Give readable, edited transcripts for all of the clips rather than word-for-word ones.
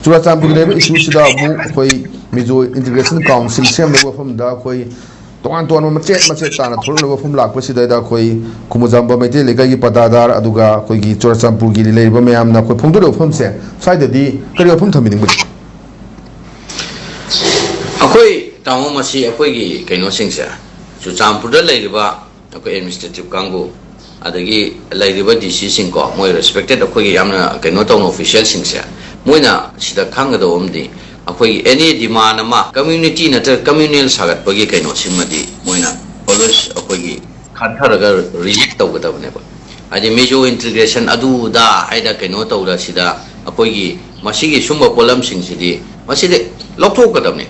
Churachandpur level issue sida amu koi Mizo Integration Council sem level from da koi toan macet tana thol level from lak pasida da koi Kumuzamba Mete lega gi padadar aduga koi gi Churachandpur gi level mayam na koi phongdo level from se side di kari from thamining bud akoi tamu masi akoi gi kaino singsa Churachandpur da level akoi administrative kangu adagi level DC sing ko moi respected akoi gi yamna kaino tong official singsa moina sida khangada omdi akoi any demand ma community na ta communal sagat pagi kaino simadi moina always akoi gi khantharaga reject tawgada bane ba adi Mizo integration adu da aida kaino tawda sida akoi gi masigi sumba polam sing sidi maside lokthokadabne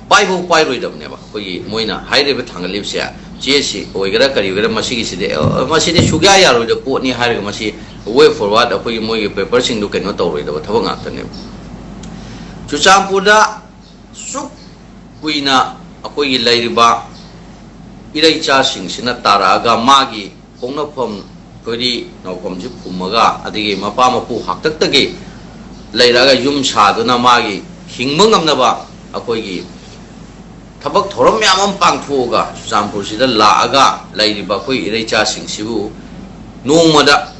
paibo pairoidabne ba akoi gi moina hairebe thangalibsia jesi oigara karigara masigi side maside sugya yaroida potni hairega masi way forward akoi moi paper sing du kaino tawroi da thabang ngakane Churachandpur da suk kuina akoi lairiba iraicha sing sina taraga magi hongnafam kori nawfam ji pumaga adigi mapa mapu haktaktagi lairaga yum saduna magi hingma ngamnaba akoi gi thabak thoram yamam pangthoga Churachandpur sida laaga lairiba koi iraicha sing sibu nongmada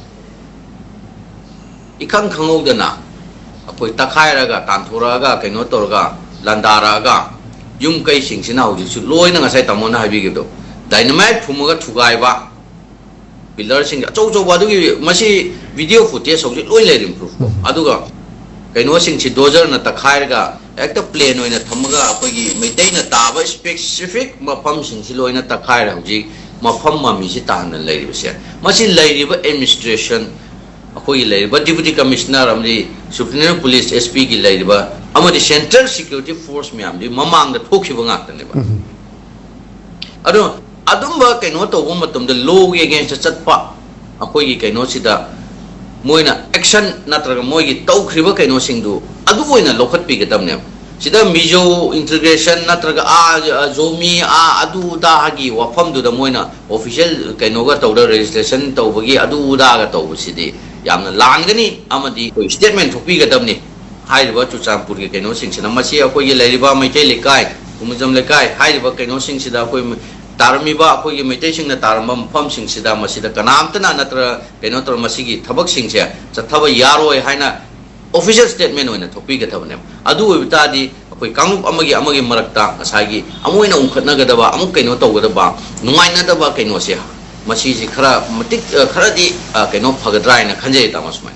ikang khangodana akoi takhairaga tanthuraga kaino torga landaraga yum kai singsina hoji su loina ngasai tamona habigido dynamite thumuga thugaiba pillar sing achou chou badugi masi video footage hoji loi lerim proof aduga kaino singsi dozer na takhairaga ekta plain oina thamaga akoigi meitaina taba specific mafam singsi loina takhaira hoji mafam mami si tahana leiribse masi leiriba administration akoi leiriba deputy commissioner amdi superintendent police SP gi leiriba amadi central security force myam di mamang da thokhiba ngakta ba ado adumba kaino to bo matum da law against chatpa akoi gi kaino sida moina action natraga moi gi tawkhriba kaino singdu adu oina lokhat pi gadamne sida Mizo integration natraga zomi adu da hagi wafam du da moina official kaino ga tawda registration tawbagi adu da ga tawbusidi yamna langani amadi koi statement thopi gadamni hairiba Churachandpur ge kaino singsina masi akoi ge leiriba maitai lekai kumujam lekai hairiba kaino singsida akoi tarmiba akoi ge maitai singna taramba mafam singsida masida kanamtana natra kaino tor masigi thabak singse chathaba yaroi haina official statement oina thopi gadabne adu obitadi akoi kangup amagi marakta ngasagi amoina unkhatnagadaba amuk kaino tawgadaba nungainadaba kaino se masiji khara matik khara di kaino phagadra ina khanjai tamasmai